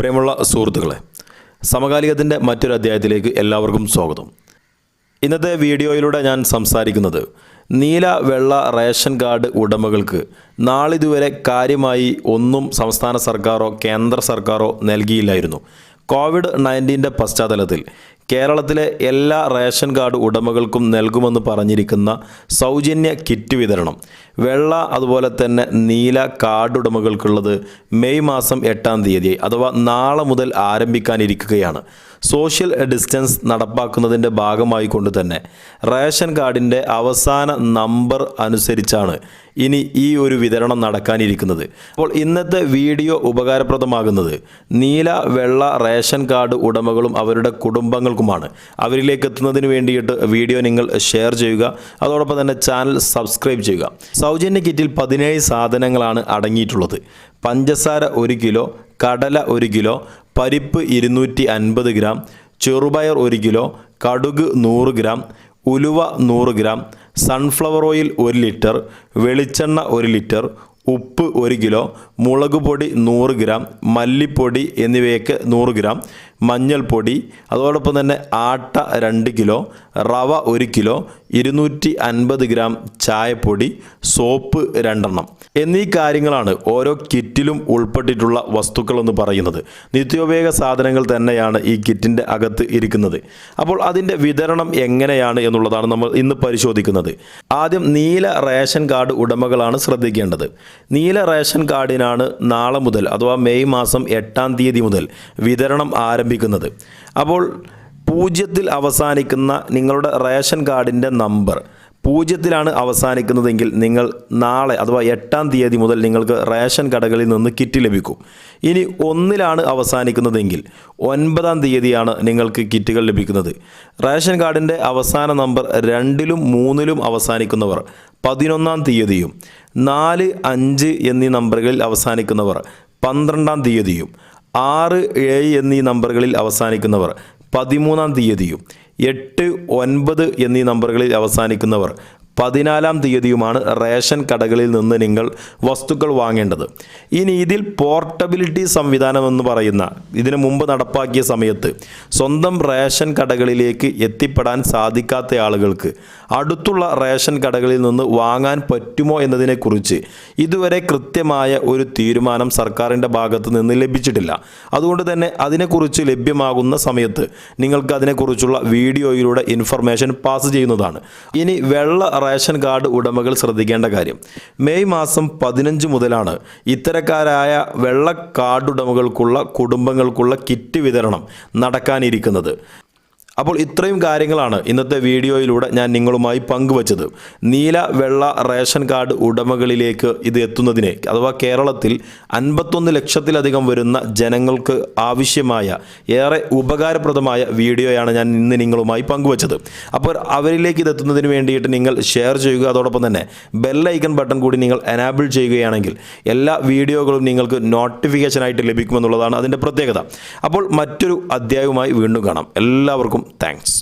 പ്രിയമുള്ള സുഹൃത്തുക്കളെ, സമകാലികത്തിൻ്റെ മറ്റൊരു അധ്യായത്തിലേക്ക് എല്ലാവർക്കും സ്വാഗതം. ഇന്നത്തെ വീഡിയോയിലൂടെ ഞാൻ സംസാരിക്കുന്നത് നീല വെള്ള റേഷൻ കാർഡ് ഉടമകൾക്ക് നാളിതുവരെ കാര്യമായി ഒന്നും സംസ്ഥാന സർക്കാരോ കേന്ദ്ര സർക്കാരോ നൽകിയില്ലായിരുന്നു. കോവിഡ്-19 പശ്ചാത്തലത്തിൽ കേരളത്തിലെ എല്ലാ റേഷൻ കാർഡ് ഉടമകൾക്കും നൽകുമെന്ന് പറഞ്ഞിരിക്കുന്ന സൗജന്യ കിറ്റ് വിതരണം വെള്ള അതുപോലെ തന്നെ നീല കാർഡ് ഉടമകൾക്കുള്ളത് മെയ് മാസം 8-ാം തീയതി അഥവാ നാളെ മുതൽ ആരംഭിക്കാനിരിക്കുകയാണ്. സോഷ്യൽ ഡിസ്റ്റൻസ് നടപ്പാക്കുന്നതിൻ്റെ ഭാഗമായി കൊണ്ട് തന്നെ റേഷൻ കാർഡിൻ്റെ അവസാന നമ്പർ അനുസരിച്ചാണ് ഇനി ഈ ഒരു വിതരണം നടക്കാനിരിക്കുന്നത്. അപ്പോൾ ഇന്നത്തെ വീഡിയോ ഉപകാരപ്രദമാകുന്നത് നീല വെള്ള റേഷൻ കാർഡ് ഉടമകളും അവരുടെ കുടുംബങ്ങൾക്കുമാണ്. അവരിലേക്ക് എത്തുന്നതിന് വേണ്ടിയിട്ട് വീഡിയോ നിങ്ങൾ ഷെയർ ചെയ്യുക, അതോടൊപ്പം തന്നെ ചാനൽ സബ്സ്ക്രൈബ് ചെയ്യുക. സൗജന്യ കിറ്റിൽ 17 സാധനങ്ങളാണ് അടങ്ങിയിട്ടുള്ളത്. പഞ്ചസാര 1 കിലോ, കടല 1 കിലോ, പരിപ്പ് 250 ഗ്രാം, ചെറുപയർ 1 കിലോ, കടുക് 100 ഗ്രാം, ഉലുവ 100 ഗ്രാം, സൺഫ്ലവർ ഓയിൽ 1 ലിറ്റർ, വെളിച്ചെണ്ണ 1 ലിറ്റർ, ഉപ്പ് 1 കിലോ, മുളക് പൊടി 100 ഗ്രാം, മല്ലിപ്പൊടി എന്നിവയൊക്കെ 100 ഗ്രാം, മഞ്ഞൾപ്പൊടി, അതോടൊപ്പം തന്നെ ആട്ട 2 കിലോ, റവ 1 കിലോ, 250 ഗ്രാം ചായപ്പൊടി, സോപ്പ് 2 എണ്ണം എന്നീ കാര്യങ്ങളാണ് ഓരോ കിറ്റിലും ഉൾപ്പെട്ടിട്ടുള്ള വസ്തുക്കളെന്ന് പറയുന്നത്. നിത്യോപയോഗ സാധനങ്ങൾ തന്നെയാണ് ഈ കിറ്റിൻ്റെ അകത്ത് ഇരിക്കുന്നത്. അപ്പോൾ അതിൻ്റെ വിതരണം എങ്ങനെയാണ് എന്നുള്ളതാണ് നമ്മൾ ഇന്ന് പരിശോധിക്കുന്നത്. ആദ്യം നീല റേഷൻ കാർഡ് ഉടമകളാണ് ശ്രദ്ധിക്കേണ്ടത്. നീല റേഷൻ കാർഡിനാണ് നാളെ മുതൽ അഥവാ മെയ് മാസം 8-ാം തീയതി മുതൽ വിതരണം ആരംഭിക്കുന്നത്. അപ്പോൾ 0-ൽ അവസാനിക്കുന്ന നിങ്ങളുടെ റേഷൻ കാർഡിൻ്റെ നമ്പർ 0-ലാണ് അവസാനിക്കുന്നതെങ്കിൽ നിങ്ങൾ നാളെ അഥവാ 8-ാം തീയതി മുതൽ നിങ്ങൾക്ക് റേഷൻ കടകളിൽ നിന്ന് കിറ്റ് ലഭിക്കും. ഇനി 1-ലാണ് അവസാനിക്കുന്നതെങ്കിൽ 9-ാം തീയതിയാണ് നിങ്ങൾക്ക് കിറ്റുകൾ ലഭിക്കുന്നത്. റേഷൻ കാർഡിൻ്റെ അവസാന നമ്പർ 2-ലും 3-ലും അവസാനിക്കുന്നവർ 11-ാം തീയതിയും 4, 5 എന്നീ നമ്പറുകളിൽ അവസാനിക്കുന്നവർ 12-ാം തീയതിയും 6, 7 എന്നീ നമ്പറുകളിൽ അവസാനിക്കുന്നവർ 13-ാം തീയതിയും 8, 9 എന്നീ നമ്പറുകളിൽ അവസാനിക്കുന്നവർ 14-ാം തീയതിയുമാണ് റേഷൻ കടകളിൽ നിന്ന് നിങ്ങൾ വസ്തുക്കൾ വാങ്ങേണ്ടത്. ഇനി ഇതിൽ പോർട്ടബിലിറ്റി സംവിധാനം എന്ന് പറയുന്ന ഇതിനു മുമ്പ് നടപ്പാക്കിയ സമയത്ത് സ്വന്തം റേഷൻ കടകളിലേക്ക് എത്തിപ്പെടാൻ സാധിക്കാത്ത ആളുകൾക്ക് അടുത്തുള്ള റേഷൻ കടകളിൽ നിന്ന് വാങ്ങാൻ പറ്റുമോ എന്നതിനെക്കുറിച്ച് ഇതുവരെ കൃത്യമായ ഒരു തീരുമാനം സർക്കാരിൻ്റെ ഭാഗത്ത് നിന്ന് ലഭിച്ചിട്ടില്ല. അതുകൊണ്ട് തന്നെ അതിനെക്കുറിച്ച് ലഭ്യമാകുന്ന സമയത്ത് നിങ്ങൾക്ക് അതിനെക്കുറിച്ചുള്ള വീഡിയോയിലൂടെ ഇൻഫർമേഷൻ പാസ് ചെയ്യുന്നതാണ്. ഇനി വെള്ള റേഷൻ കാർഡ് ഉടമകൾ ശ്രദ്ധിക്കേണ്ട കാര്യം, മെയ് മാസം 15 മുതലാണ് ഇത്തരക്കാരായ വെള്ള കാർഡ് ഉടമകൾക്കുള്ള കുടുംബങ്ങൾക്കുള്ള കിറ്റ് വിതരണം നടക്കാനിരിക്കുന്നത്. അപ്പോൾ ഇത്രയും കാര്യങ്ങളാണ് ഇന്നത്തെ വീഡിയോയിലൂടെ ഞാൻ നിങ്ങളുമായി പങ്കുവച്ചത്. നീല വെള്ള റേഷൻ കാർഡ് ഉടമകളിലേക്ക് ഇത് എത്തുന്നതിന് അഥവാ കേരളത്തിൽ 51 ലക്ഷത്തിലധികം വരുന്ന ജനങ്ങൾക്ക് ആവശ്യമായ ഏറെ ഉപകാരപ്രദമായ വീഡിയോയാണ് ഞാൻ ഇന്ന് നിങ്ങളുമായി പങ്കുവച്ചത്. അപ്പോൾ അവരിലേക്ക് ഇത് എത്തുന്നതിന് വേണ്ടിയിട്ട് നിങ്ങൾ ഷെയർ ചെയ്യുക, അതോടൊപ്പം തന്നെ ബെൽ ഐക്കൺ ബട്ടൺ കൂടി നിങ്ങൾ എനാബിൾ ചെയ്യുകയാണെങ്കിൽ എല്ലാ വീഡിയോകളും നിങ്ങൾക്ക് നോട്ടിഫിക്കേഷനായിട്ട് ലഭിക്കുമെന്നുള്ളതാണ് അതിൻ്റെ പ്രത്യേകത. അപ്പോൾ മറ്റൊരു അധ്യായവുമായി വീണ്ടും കാണാം. എല്ലാവർക്കും താങ്ക്സ്.